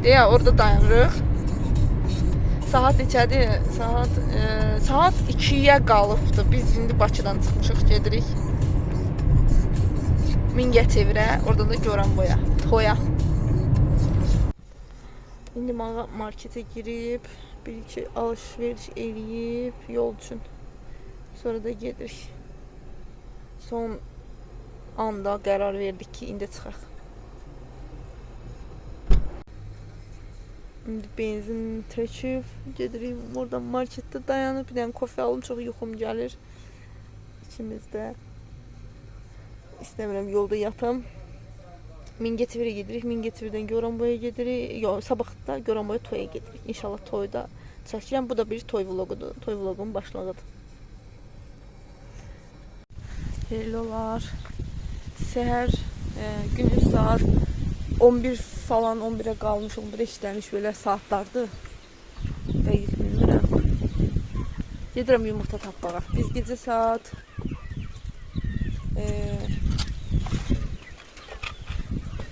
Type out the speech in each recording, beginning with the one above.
Deyə orada dayanırıq. Saat neçədir? Saat 2-yə qalıbdı. Biz indi Bakıdan çıxmışıq, gedirik Mingəçevirə, oradan da Goranboya, toya. İndi marketə girib, bir-iki alış-veriş eləyib yol üçün. Sonra da gedirik. Son anda qərar verdik ki, indi çıxaq. İndi benzin töküb, gedirik oradan marketdə dayanıb, bir dənə kofe alım, çox yuxum gəlir. İkimiz də istəmirəm yolda yatam. Mingəçevirə gedirik, Mingəçevirdən Goranboya gedirik. Yox, sabah da Goranboya toya gedirik. İnşallah toyda çəkirəm. Bu da bir toy vloqudur. Toy vloqun başlanğıdır. Hellolar. Səhər günün saat 11 falan, 11'ə qalmış, 11'ə işləmiş belə saatlardır. Dəqiq bilmirəm. Gedirəm yumurta tapmağa. Biz gecə saat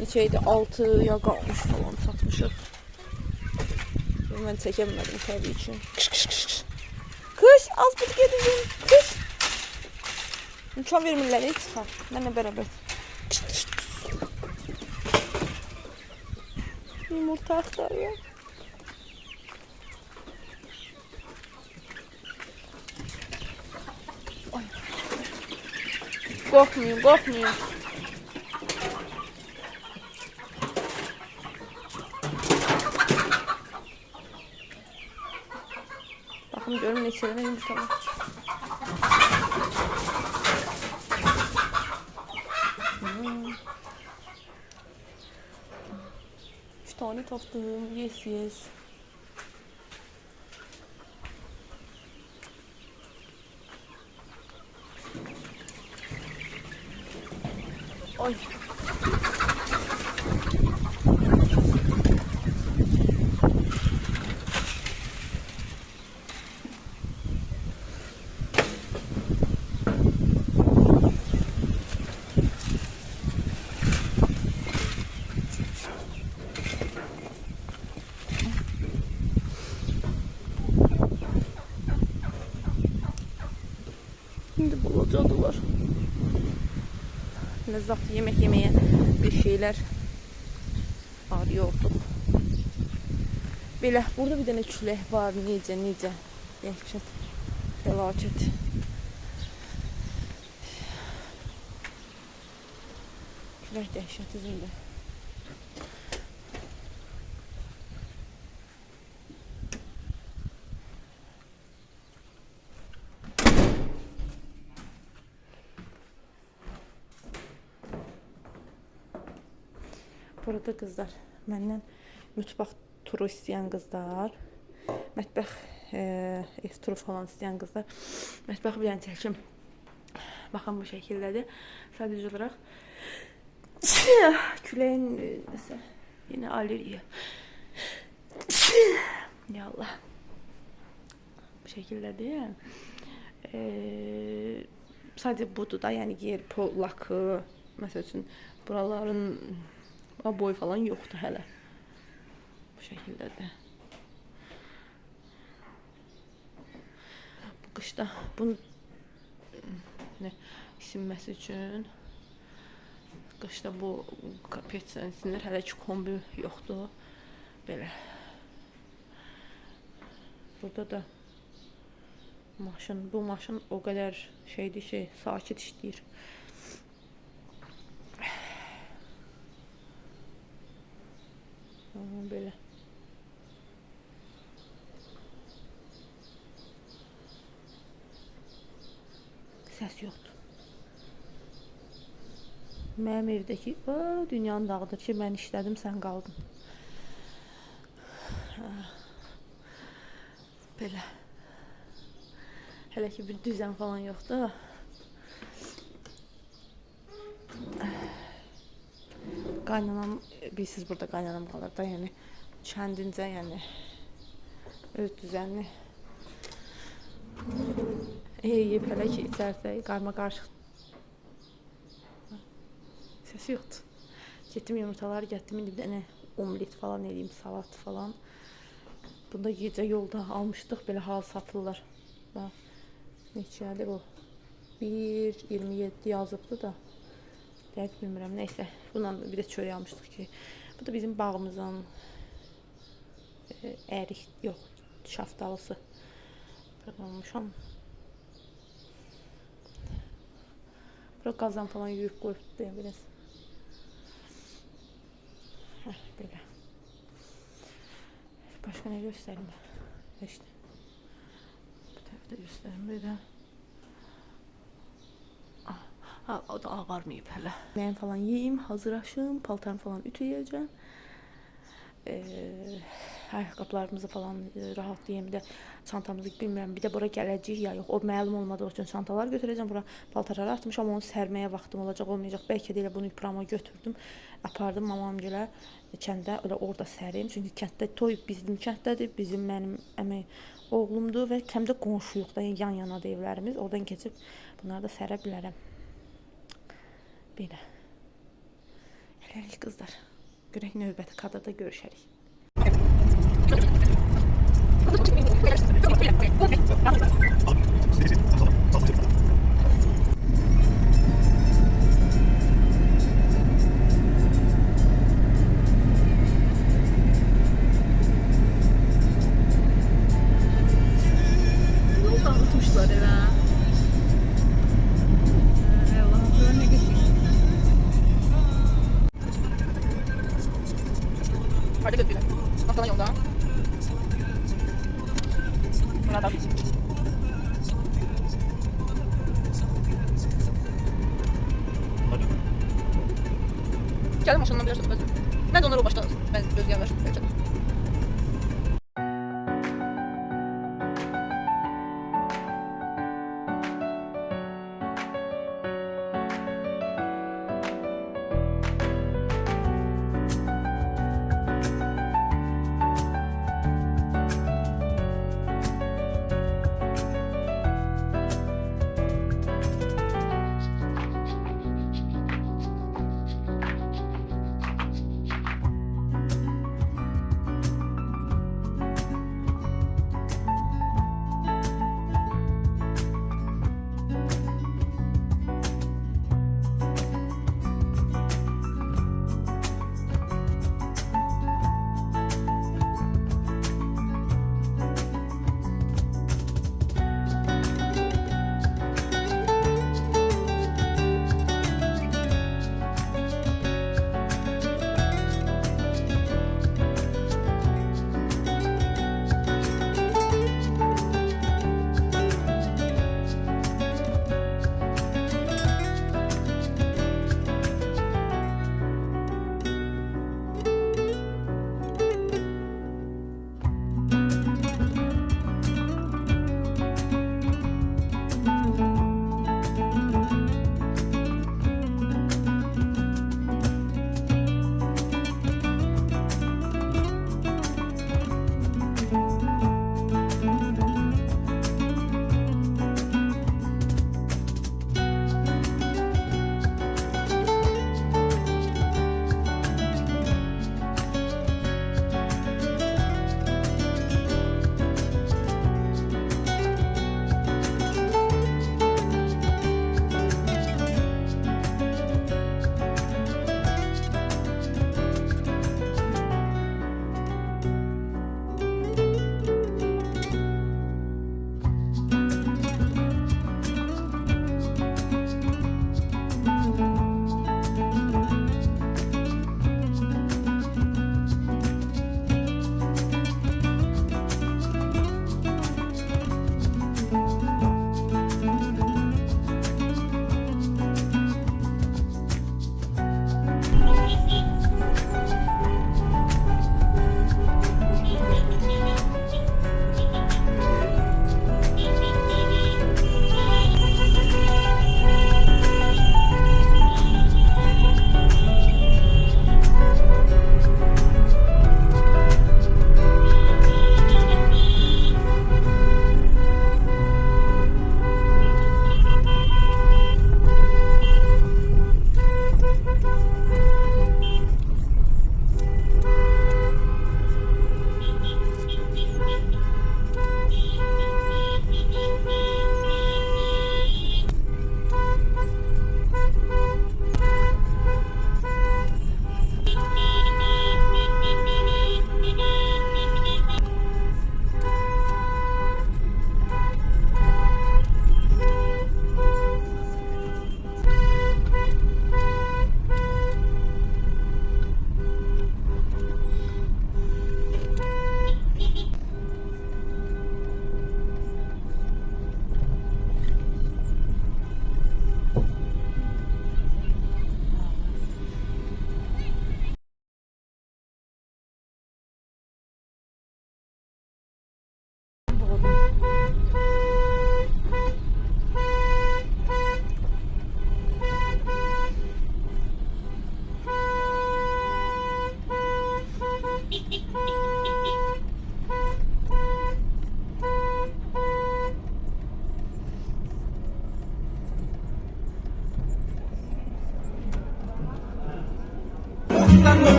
neçəydi? 6'ya qalmış falan satmışıq. Mən çəkə bilmədim təbii ki. Kış, az bir gedin. Kış. Mümkün vermirlər, çıxar. Mənlə bərabər. Yumurta aktarıyor. Korkmuyor, korkmuyor. Bakın görün neçədən yumurta var. Üç tane tapdım. Yes, yes. Ay. Şimdi bulacadılar. Lezzetli yemek yemeye bir şeyler arıyorduk. Belə, burada bir dənə külək var. Necə. Dəhşət. Fəlakət. Külək dəhşət üzündə. Burada qızlar, məndən mutfaq turu istəyən qızlar, mətbəx ev turu falan istəyən qızlar, mətbəxi bir dənə çəkim. Baxın bu şəkildədir. Sadəcə olaraq küləyin nəsə, yenə alergiya. Ya Allah. Bu şəkildədir. Sadəcə budur da, yəni yer, pol, lakı, məsəl üçün buraların boy falan yoxdur hələ. Bu şəkildədir. Bu qışda bunu isinməsi üçün qışda bu peçlə isinir. Hələ ki kombi yoxdur. Belə. Burada da maşın, bu maşın o qədər şeydir ki, sakit işləyir. Belə. Səs yoxdur. Mənim evdəki dünyanı dağıdır ki, mən işlədim, sən qaldın. Belə. Hələ ki bir düzən falan yoxdur. Qaynanam, bilsiz burada qaynanam qalır da, yəni kəndincə, yəni öz düzənli yeyib hələ ki içərdə qarma qarışıq. Səsi yoxdur. Getdim yumurtaları gətirdim, indi bir dənə omlet falan edeyim, salat falan. Bunda gecə yolda almışdıq, belə hal satırlar. Bax, neçədir o? 1.27 yazıbdı da. Dəqiq bilmirəm, neysə. Bundan bir də çörək almışdıq ki, bu da bizim bağımızın ərik, yox, şaftalısı. Burada olmuşam. Bura qazan falan yuyub qoyubdu deyə biraz. Belə. Başqa nə göstərim? İşte. Bu tərəfdə göstərim belə. O da ağarmayıb hələ. Mən falan yeyim, hazırlaşım, paltarımı falan ütüləyəcəm. Ayaqqabılarımızı falan rahatlayayım, bir də çantamızı bilmirəm, bir də bura gələcəyik ya yox, o məlum olmadığı üçün çantalar götürəcəm, bura paltarları atmışam, onu sərməyə vaxtım olacaq, olmayacaq, bəlkə də elə bunu iprama götürdüm, apardım mamamgilə kəndə, elə orada sərim, çünki kənddə toy bizim kənddədir, mənim əmi oğlumdur və həm də qonşuyuq da, yan-yana da evlərimiz, oradan keçib bunları da sərə bilərəm. Belə. Hələlik qızlar, görək növbəti kadrda görüşərik. Yoldan unutmuşlar eve. Allah'ım ne geçmiş. Hadi götürelim. Bakalım yolda. Burada. Gelin maşından biraz özür. Ben de onları o başta ben gözlüğe ver.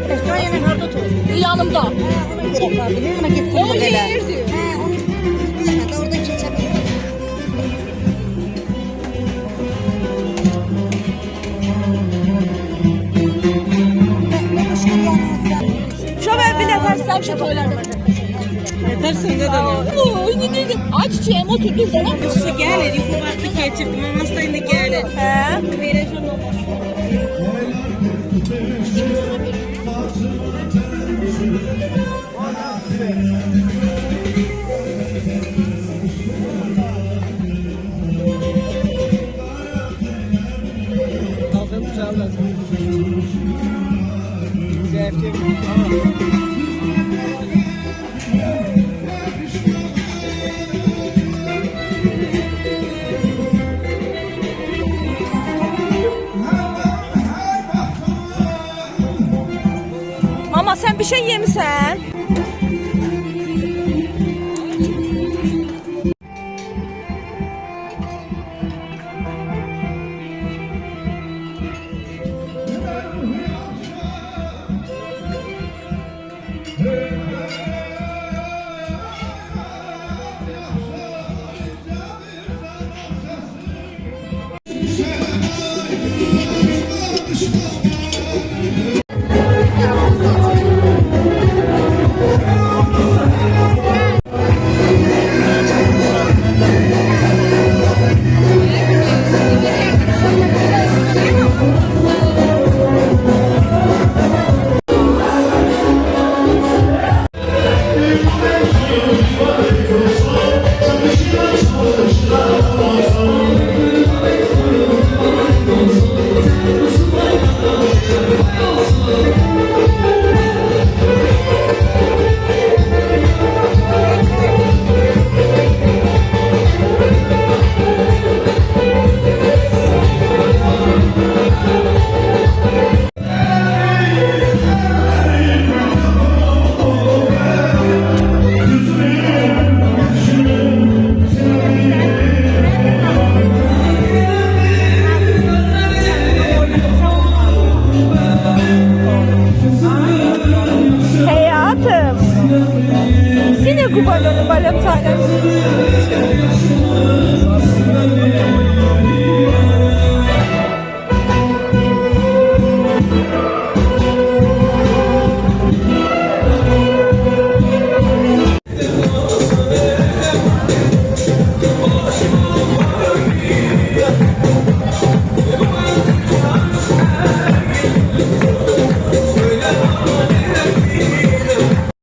Qayanın harda oturur? Yanımda. Ona görə var. Ona get O qulluq elə. yerdir. Onu bir da oradan keçə bilir. Şöyle bir nefer Sen bir şey söylerdim. Yetersin de dana. Ay çiçeğim otur dur bana. Yoksa gelir, yukarı vakti geçirdim. Ama sayında gelir. He. Vereceğim ama. Aldım çaldım. Mama sen bir şey yemişsen.